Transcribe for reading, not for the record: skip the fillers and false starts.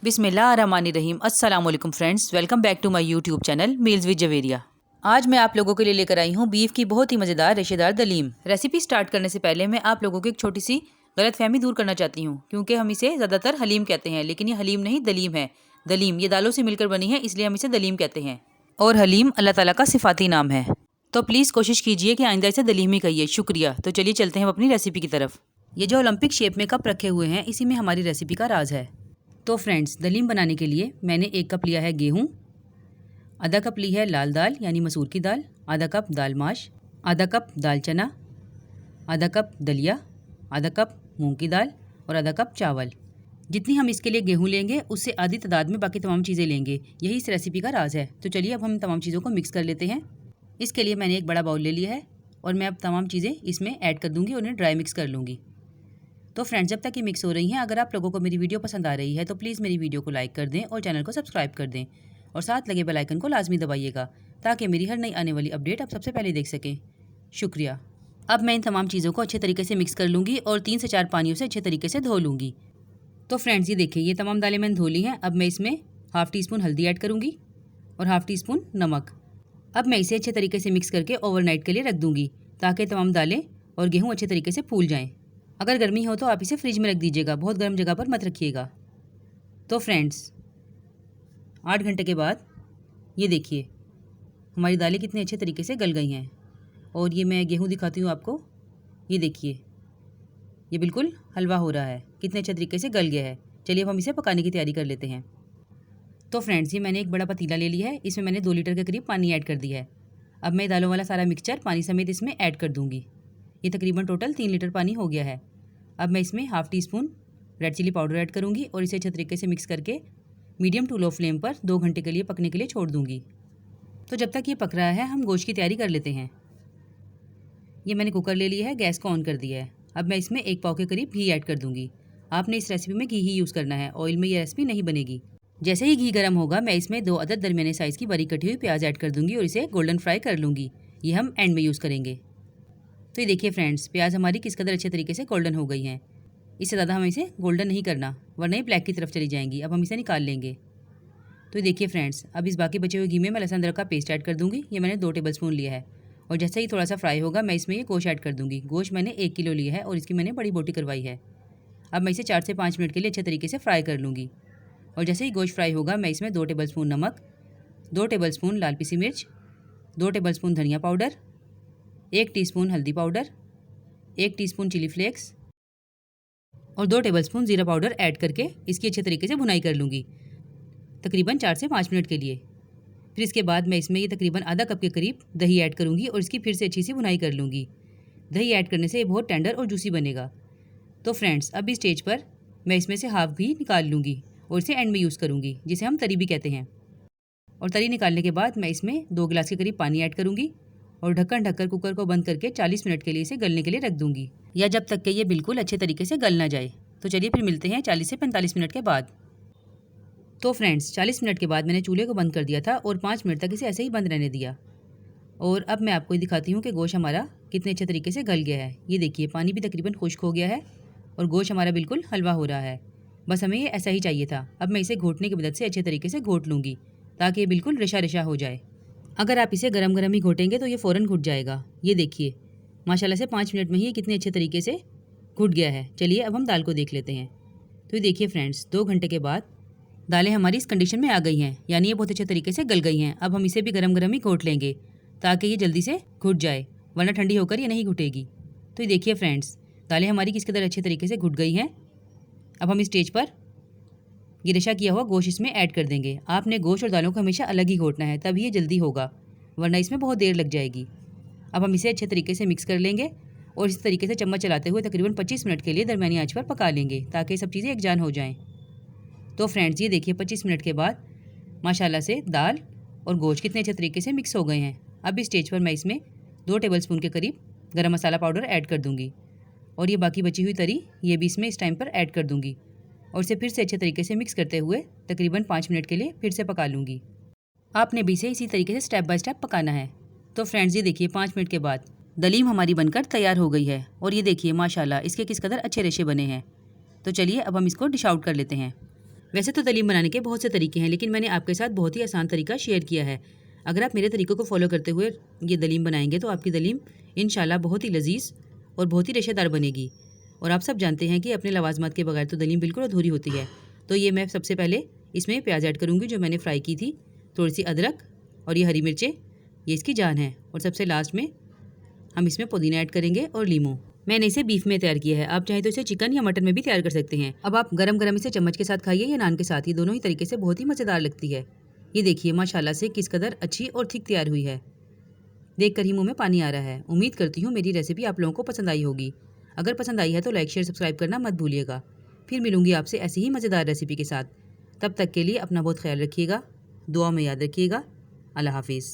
बिस्मिल्लाहिर्रहमानिर्रहीम। अस्सलाम वालेकुम friends, welcome back to my YouTube channel meals with Javeria. आज मैं आप लोगों के लिए लेकर आई हूँ बीफ की बहुत ही मज़ेदार रेशेदार दलीम। रेसिपी स्टार्ट करने से पहले मैं आप लोगों की एक छोटी सी गलतफहमी दूर करना चाहती हूँ, क्योंकि हम इसे ज़्यादातर हलीम कहते हैं, लेकिन ये हलीम नहीं दलीम है। दलीम ये दालों से मिलकर बनी है, इसलिए हम इसे दलीम कहते हैं। और हलीम अल्लाह ताला का सिफाती नाम है, तो प्लीज़ कोशिश कीजिए कि आइंदा इसे दलीम ही कहिए। शुक्रिया। तो चलिए चलते हैं अपनी रेसिपी की तरफ। ये जो ओलंपिक शेप में कप रखे हुए हैं, इसी में हमारी रेसिपी का राज है। तो फ्रेंड्स, दलीम बनाने के लिए मैंने 1 कप लिया है गेहूँ, आधा कप ली है लाल दाल यानी मसूर की दाल, आधा कप दाल माश, आधा कप दाल चना, आधा कप दलिया, आधा कप मूंग की दाल और आधा कप चावल। जितनी हम इसके लिए गेहूँ लेंगे उससे आधी तादाद में बाकी तमाम चीज़ें लेंगे। यही इस रेसिपी का राज है। तो चलिए अब हम तमाम चीज़ों को मिक्स कर लेते हैं। इसके लिए मैंने एक बड़ा बाउल ले लिया है और मैं अब तमाम चीज़ें इसमें ऐड कर दूँगी और उन्हें ड्राई मिक्स कर लूँगी। तो फ्रेंड्स, जब तक ये मिक्स हो रही हैं, अगर आप लोगों को मेरी वीडियो पसंद आ रही है तो प्लीज़ मेरी वीडियो को लाइक कर दें और चैनल को सब्सक्राइब कर दें और साथ लगे बेल आइकन को लाजमी दबाइएगा, ताकि मेरी हर नई आने वाली अपडेट आप सबसे पहले देख सकें। शुक्रिया। अब मैं इन तमाम चीज़ों को अच्छे तरीके से मिक्स कर लूँगी और 3 से 4 पानियों से अच्छे तरीके से धो लूँगी। तो फ्रेंड्स, ये देखिए, ये तमाम दालें मैंने धो ली हैं। अब मैं इसमें हाफ़ टी स्पून हल्दी ऐड करूँगी और हाफ़ टी स्पून नमक। अब मैं इसे अच्छे तरीके से मिक्स करके ओवरनाइट के लिए रख दूँगी, ताकि तमाम दालें और गेहूँ अच्छे तरीके से फूल जाएँ। अगर गर्मी हो तो आप इसे फ्रिज में रख दीजिएगा, बहुत गर्म जगह पर मत रखिएगा। तो फ्रेंड्स, 8 घंटे के बाद ये देखिए हमारी दालें कितने अच्छे तरीके से गल गई हैं। और ये मैं गेहूँ दिखाती हूँ आपको। ये देखिए, ये बिल्कुल हलवा हो रहा है, कितने अच्छे तरीके से गल गया है। चलिए अब हम इसे पकाने की तैयारी कर लेते हैं। तो फ्रेंड्स, ये मैंने एक बड़ा पतीला ले लिया है, इसमें मैंने 2 लीटर के करीब पानी ऐड कर दिया है। अब मैं दालों वाला सारा मिक्सचर पानी समेत इसमें ऐड कर दूँगी। ये तकरीबन टोटल 3 लीटर पानी हो गया है। अब मैं इसमें half teaspoon red chilli powder add करूँगी और इसे अच्छे तरीके से मिक्स करके मीडियम टू लो फ्लेम पर 2 घंटे के लिए पकने के लिए छोड़ दूँगी। तो जब तक ये पक रहा है, हम गोश्त की तैयारी कर लेते हैं। ये मैंने कुकर ले लिया है, गैस को ऑन कर दिया है। अब मैं इसमें 1 पाव के करीब घी ऐड कर दूँगी। आपने इस रेसिपी में घी ही यूज़ करना है, ऑयल में ये रेसिपी नहीं बनेगी। जैसे ही घी गर्म होगा, मैं इसमें 2 अदद दरमियाने साइज़ की बारीक कटी हुई प्याज ऐड कर दूँगी और इसे गोल्डन फ्राई कर लूँगी। ये हम एंड में यूज़ करेंगे। तो ये देखिए फ्रेंड्स, प्याज हमारी किस कदर अच्छे तरीके से गोल्डन हो गई हैं। इससे ज़्यादा हमें इसे गोल्डन नहीं करना, वरना ये ब्लैक की तरफ चली जाएंगी। अब हम इसे निकाल लेंगे। तो ये देखिए फ्रेंड्स, अब इस बाकी बचे हुए घी में मैं लहसुन अदरक का पेस्ट ऐड कर दूँगी। ये मैंने 2 टेबलस्पून लिया है और जैसे ही थोड़ा सा फ्राई होगा, मैं इसमें ये गोश्त ऐड कर दूँगी। गोश्त मैंने 1 किलो लिया है और इसकी मैंने बड़ी बोटी करवाई है। अब मैं इसे 4 से 5 मिनट के लिए अच्छे तरीके से फ्राई कर लूँगी। और जैसे ही गोश्त फ्राई होगा, मैं इसमें 2 टेबलस्पून नमक, 2 टेबलस्पून लाल पिसी मिर्च, 2 टेबलस्पून धनिया पाउडर, 1 टीस्पून हल्दी पाउडर, 1 टीस्पून चिली फ्लेक्स और 2 टेबलस्पून ज़ीरा पाउडर ऐड करके इसकी अच्छे तरीके से भुनाई कर लूँगी, तकरीबन 4 से 5 मिनट के लिए। फिर इसके बाद मैं इसमें ये तकरीबन आधा कप के करीब दही ऐड करूँगी और इसकी फिर से अच्छी सी भुनाई कर लूँगी। दही ऐड करने से ये बहुत टेंडर और जूसी बनेगा। तो फ्रेंड्स, अब इस स्टेज पर मैं इसमें से हाफ घी निकाल लूँगी और इसे एंड में यूज़ करूँगी, जिसे हम तरी भी कहते हैं। और तरी निकालने के बाद मैं इसमें 2 गिलास के करीब पानी ऐड करूँगी और ढक्कन ढककर कुकर को बंद करके 40 मिनट के लिए इसे गलने के लिए रख दूँगी, या जब तक कि ये बिल्कुल अच्छे तरीके से गल ना जाए। तो चलिए फिर मिलते हैं 40 से 45 मिनट के बाद। तो फ्रेंड्स, 40 मिनट के बाद मैंने चूल्हे को बंद कर दिया था और 5 मिनट तक इसे ऐसे ही बंद रहने दिया। और अब मैं आपको दिखाती हूँ कि गोश्त हमारा कितने अच्छे तरीके से गल गया है। ये देखिए, पानी भी तकरीबन खुश्क हो गया है और गोश्त हमारा बिल्कुल हलवा हो रहा है। बस हमें ये ऐसा ही चाहिए था। अब मैं इसे घोटने की मदद से अच्छे तरीके से घोट लूँगी, ताकि ये बिल्कुल रेशा रेशा हो जाए। अगर आप इसे गरम गरम ही घोटेंगे तो ये फ़ौरन घुट जाएगा। ये देखिए, माशाल्लाह से 5 मिनट में ही कितने अच्छे तरीके से घुट गया है। चलिए अब हम दाल को देख लेते हैं। तो ये देखिए फ्रेंड्स, 2 घंटे के बाद दालें हमारी इस कंडीशन में आ गई हैं, यानी ये बहुत अच्छे तरीके से गल गई हैं। अब हम इसे भी गरम गरम ही घोट लेंगे, ताकि ये जल्दी से घुट जाए, वरना ठंडी होकर ये नहीं घुटेगी। तो ये देखिए फ्रेंड्स, दालें हमारी किस कदर अच्छे तरीके से घुट गई हैं। अब हम इस स्टेज पर ये रेशा किया हुआ गोश्त इसमें ऐड कर देंगे। आपने गोश्त और दालों को हमेशा अलग ही घोटना है, तभी ये जल्दी होगा, वरना इसमें बहुत देर लग जाएगी। अब हम इसे अच्छे तरीके से मिक्स कर लेंगे और इस तरीके से चम्मच चलाते हुए तकरीबन 25 मिनट के लिए दरमियानी आंच पर पका लेंगे, ताकि ये सब चीज़ें एकजान हो जाएँ। तो फ्रेंड्स, ये देखिए 25 मिनट के बाद माशाल्लाह से दाल और गोश्त कितने अच्छे तरीके से मिक्स हो गए हैं। अब इस स्टेज पर मैं इसमें 2 टेबलस्पून के करीब गरम मसाला पाउडर ऐड कर दूँगी और ये बाकी बची हुई तरी ये भी इसमें इस टाइम पर ऐड कर दूँगी और इसे फिर से अच्छे तरीके से मिक्स करते हुए तकरीबन 5 मिनट के लिए फिर से पका लूँगी। आपने भी इसे इसी तरीके से स्टेप बाय स्टेप पकाना है। तो फ्रेंड्स, ये देखिए 5 मिनट के बाद दलीम हमारी बनकर तैयार हो गई है और ये देखिए माशाल्लाह इसके किस कदर अच्छे रेशे बने हैं। तो चलिए अब हम इसको डिश आउट कर लेते हैं। वैसे तो दलीम बनाने के बहुत से तरीके हैं, लेकिन मैंने आपके साथ बहुत ही आसान तरीका शेयर किया है। अगर आप मेरे तरीकों को फॉलो करते हुए ये दलीम बनाएंगे तो आपकी दलीम इंशाल्लाह बहुत ही लजीज और बहुत ही रेशेदार बनेगी। और आप सब जानते हैं कि अपने लवाजमात के बगैर तो दलीम बिल्कुल अधूरी होती है। तो ये मैं सबसे पहले इसमें प्याज ऐड करूँगी जो मैंने फ्राई की थी, थोड़ी सी अदरक और ये हरी मिर्चें, ये इसकी जान है। और सबसे लास्ट में हम इसमें पुदीना ऐड करेंगे और लीमू। मैंने इसे बीफ में तैयार किया है, आप चाहे तो इसे चिकन या मटन में भी तैयार कर सकते हैं। अब आप गरम गरम इसे चम्मच के साथ खाइए या नान के साथ, ये दोनों ही तरीके से बहुत ही मज़ेदार लगती है। ये देखिए माशाल्लाह से किस कदर अच्छी और थिक तैयार हुई है, देखकर ही मुंह में पानी आ रहा है। उम्मीद करती हूँ मेरी रेसिपी आप लोगों को पसंद आई होगी। अगर पसंद आई है तो लाइक शेयर सब्सक्राइब करना मत भूलिएगा। फिर मिलूंगी आपसे ऐसी ही मज़ेदार रेसिपी के साथ। तब तक के लिए अपना बहुत ख्याल रखिएगा, दुआ में याद रखिएगा। अल्लाह हाफिज़।